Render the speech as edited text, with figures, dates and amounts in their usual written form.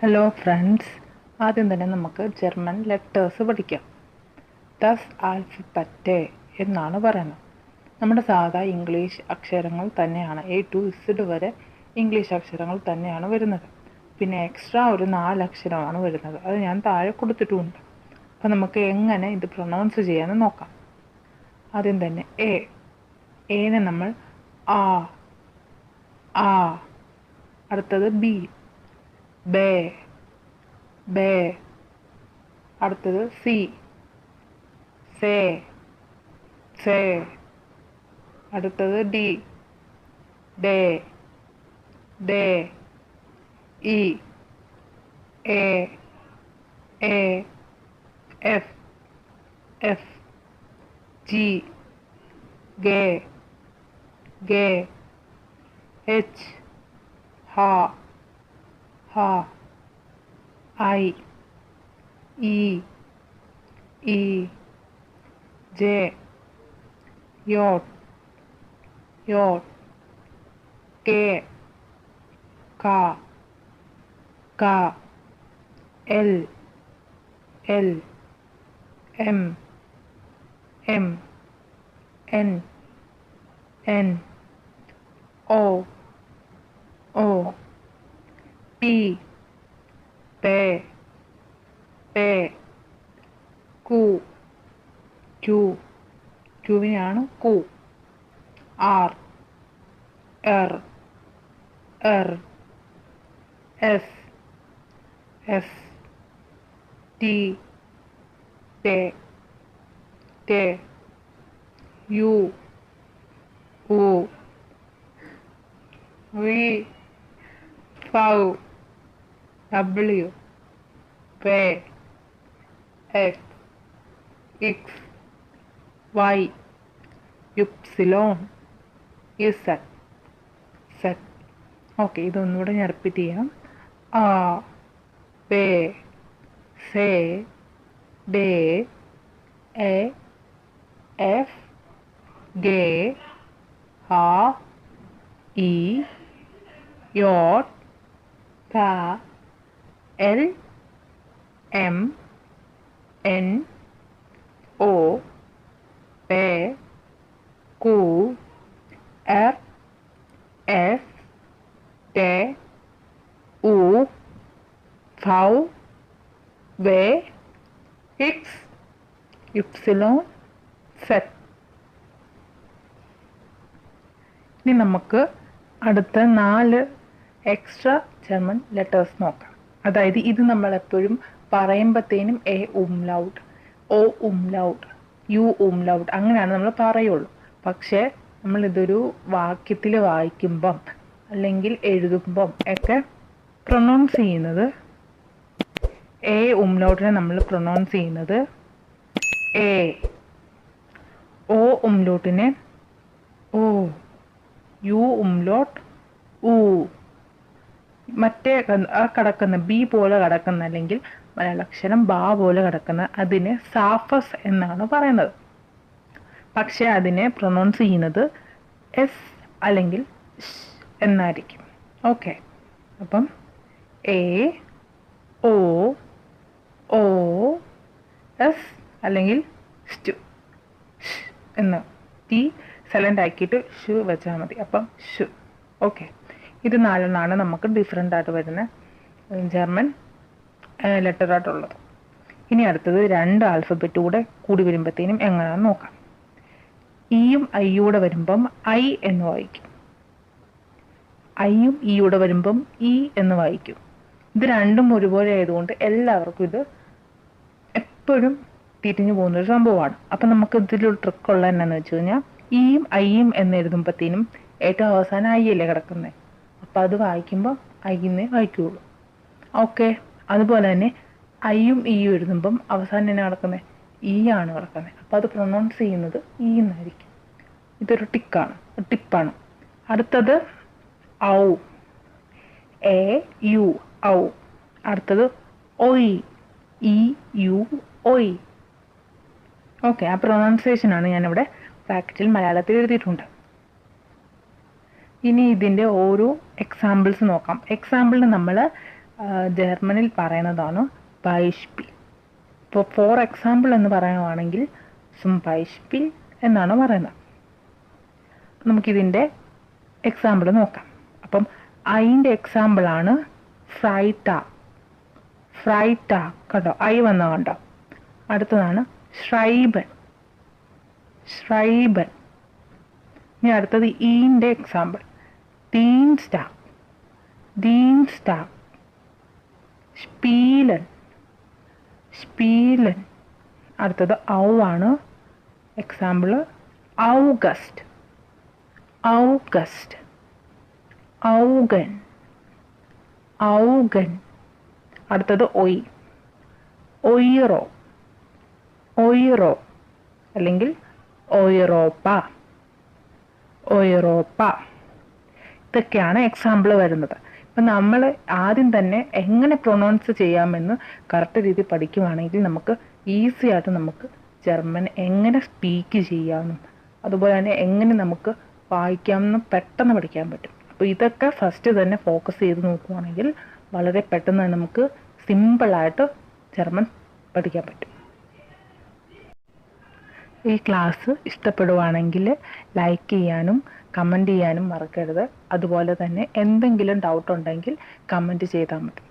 Hello friends, ആദ്യം തന്നെ നമുക്ക് ജർമ്മൻ ലെറ്റേഴ്സ് പഠിക്കാം. ദസ് ആൽഫബറ്റ് എന്നാണ് പറയുന്നത്. നമ്മുടെ സാധാ ഇംഗ്ലീഷ് അക്ഷരങ്ങൾ തന്നെയാണ്. എ ടു ഇസഡ് വരെ ഇംഗ്ലീഷ് അക്ഷരങ്ങൾ തന്നെയാണ് വരുന്നത്. പിന്നെ എക്സ്ട്രാ ഒരു 4 അക്ഷരമാണ് വരുന്നത്. അത് ഞാൻ താഴെ കൊടുത്തിട്ടുമുണ്ട്. അപ്പം നമുക്ക് എങ്ങനെ ഇത് പ്രൊനൗൺസ് ചെയ്യാമെന്ന് നോക്കാം. ആദ്യം തന്നെ എനെ നമ്മൾ ആ, അടുത്തത് ബി, ബേ, ബേ, അടുത്തത് സി, സേ, സേ, അടുത്തത് ഡി, ഡേ, ഡേ, ഇ, എ, എഫ്, എഫ്, ജി, ഗേ, ഗേ, എച്ച്, ഹ, ഐ, ഇ, ജെ, യോട്ട്, കെ, ക, L, M, N, O, P, പേ, ക്യൂവിനാണ് കു, ആർ, എർ, എസ്, ടി, ടേ, യു, വി, ഡബ്ല്യു, പേ, എക്സ്, വൈ, യുപ്സിലോൺ, ഇസഡ്. ഓക്കെ, ഇതൊന്നുകൂടെ ഞാൻ റിപ്പീറ്റ് ചെയ്യാം. ആ, ബേ, സേ, ഡേ, എ, എഫ്, ഗേ, ഹ, ഇ, യോട്ട്, ക, എൽ, എം, എൻ, ഓ, പേ, കു, എർ, എസ്, ടെ, ഉ, ഫൗ, വേ, എക്സ്, യുപ്സിലോൺ, സെറ്റ്. ഇനി നമുക്ക് അടുത്ത 4 എക്സ്ട്രാ ജർമ്മൻ ലെറ്റേഴ്സ് നോക്കാം. അതായത് ഇത് നമ്മളെപ്പോഴും പറയുമ്പോഴത്തേനും A umlaut, O umlaut, U umlaut അങ്ങനെയാണ് നമ്മൾ പറയുള്ളൂ. പക്ഷേ നമ്മളിതൊരു വാക്യത്തിൽ വായിക്കുമ്പം അല്ലെങ്കിൽ എഴുതുമ്പം ഒക്കെ പ്രൊനൗൺസ് ചെയ്യുന്നത് എ ഉംലൗട്ടിനെ നമ്മൾ പ്രൊനൗൺസ് ചെയ്യുന്നത് എ, ഓ ഉംലൗട്ടിനെ ഓ, യു ഉംലോട്ട് ഊ, മറ്റേ ആ കിടക്കുന്ന ബി പോലെ കിടക്കുന്ന അല്ലെങ്കിൽ മലയാളാക്ഷരം ബാ പോലെ കിടക്കുന്ന അതിനെ സാഫസ് എന്നാണ് പറയുന്നത്. പക്ഷെ അതിനെ പ്രൊനൗൺസ് ചെയ്യുന്നത് എസ് അല്ലെങ്കിൽ എന്നായിരിക്കും. ഓക്കെ, അപ്പം എ, ഓ, എസ് അല്ലെങ്കിൽ സ്റ്റു എന്ന് ടി സൈലന്റ് ആക്കിയിട്ട് ഷു വെച്ചാൽ മതി. അപ്പം ഷു. ഓക്കെ, ഇത് 4 നമുക്ക് ഡിഫറെൻ്റ് ആയിട്ട് വരുന്ന ജർമ്മൻ ലെറ്ററായിട്ടുള്ളത്. ഇനി അടുത്തത് 2 ആൽഫബറ്റ് കൂടി വരുമ്പോഴത്തേനും എങ്ങനെയാണെന്ന് നോക്കാം. ഇയും ഐയൂടെ വരുമ്പം ഐ എന്ന് വായിക്കും. ഐയും ഇയൂടെ വരുമ്പം ഇ എന്ന് വായിക്കും. ഇത് രണ്ടും ഒരുപോലെ ആയതുകൊണ്ട് എല്ലാവർക്കും ഇത് എപ്പോഴും തിരിഞ്ഞു പോകുന്നൊരു സംഭവമാണ്. അപ്പം നമുക്ക് ഇതിലൊരു ട്രിക്കുള്ള എന്നാന്ന് വെച്ച് കഴിഞ്ഞാൽ ഇയും ഐയും എന്ന് എഴുതുമ്പോഴത്തേനും ഏറ്റവും അവസാനം ഐ അല്ലേ കിടക്കുന്നത്. അപ്പം അത് വായിക്കുമ്പോൾ ഐന്നേ വായിക്കുകയുള്ളൂ. ഓക്കെ, അതുപോലെ തന്നെ ഐയും ഇയും എഴുതുമ്പം അവസാനം തന്നെ കിടക്കുന്നത് ഇ ആണ് കിടക്കുന്നത്. അപ്പം അത് പ്രൊനൗൺസ് ചെയ്യുന്നത് ഇ എന്നായിരിക്കും. ഇതൊരു ടിപ്പാണ്. അടുത്തത് ഔ, എ യു, ഔ. അടുത്തത് ഒയ്, ഇ യു, ഒയ്. ഓക്കെ, ആ പ്രൊനൗൺസിയേഷനാണ് ഞാനിവിടെ ബ്രാക്കറ്റിൽ മലയാളത്തിൽ എഴുതിയിട്ടുണ്ട്. ഇനി ഇതിൻ്റെ ഓരോ എക്സാമ്പിൾസ് നോക്കാം. എക്സാമ്പിളിന് നമ്മൾ ജർമ്മനിൽ പറയുന്നതാണ് ബൈഷ്പിൽ. ഇപ്പോൾ ഫോർ എക്സാമ്പിൾ എന്ന് പറയുവാണെങ്കിൽ സും ബൈഷ്പിൽ എന്നാണ് പറയുന്നത്. നമുക്കിതിൻ്റെ എക്സാമ്പിൾ നോക്കാം. അപ്പം ഐൻ്റെ എക്സാമ്പിളാണ് ഫ്രൈറ്റാഗ്. ഫ്രൈറ്റാഗ് കണ്ടോ, ഐ വന്ന കണ്ടോ. അടുത്തതാണ് ഷ്രൈബൻ. ഷ്രൈബൻ. ഇനി അടുത്തത് ഈൻ്റെ എക്സാമ്പിൾ ഡീൻസ്റ്റാഗ്. ഡീൻസ്റ്റാഗ്. സ്പീലൻ. സ്പീലൻ. അടുത്തത് ഔ ആണ് എക്സാമ്പിൾ ഔഗസ്റ്റ്. ഔഗസ്റ്റ്. ഔഗൻ. ഔഗൻ. അടുത്തത് ഒയ്. ഒയ്റോ. ഒയ്റോ അല്ലെങ്കിൽ ഒയ്റോപ്പ. ഒയ്റോപ്പ. ഇതൊക്കെയാണ് എക്സാമ്പിൾ വരുന്നത്. അപ്പം നമ്മൾ ആദ്യം തന്നെ എങ്ങനെ പ്രൊനൗൺസ് ചെയ്യാമെന്ന് കറക്റ്റ് രീതി പഠിക്കുവാണെങ്കിൽ നമുക്ക് ഈസി ആയിട്ട് നമുക്ക് ജർമ്മൻ എങ്ങനെ സ്പീക്ക് ചെയ്യാമെന്നും അതുപോലെ തന്നെ എങ്ങനെ നമുക്ക് വായിക്കാമെന്നും പെട്ടെന്ന് പഠിക്കാൻ പറ്റും. അപ്പോൾ ഇതൊക്കെ ഫസ്റ്റ് തന്നെ ഫോക്കസ് ചെയ്ത് നോക്കുവാണെങ്കിൽ വളരെ പെട്ടെന്ന് തന്നെ നമുക്ക് സിമ്പിളായിട്ട് ജർമ്മൻ പഠിക്കാൻ പറ്റും. ഈ ക്ലാസ് ഇഷ്ടപ്പെടുവാണെങ്കിൽ ലൈക്ക് ചെയ്യാനും കമൻറ്റ് ചെയ്യാനും മറക്കരുത്. അതുപോലെ തന്നെ എന്തെങ്കിലും ഡൗട്ട് ഉണ്ടെങ്കിൽ കമൻറ്റ് ചെയ്താൽ മതി.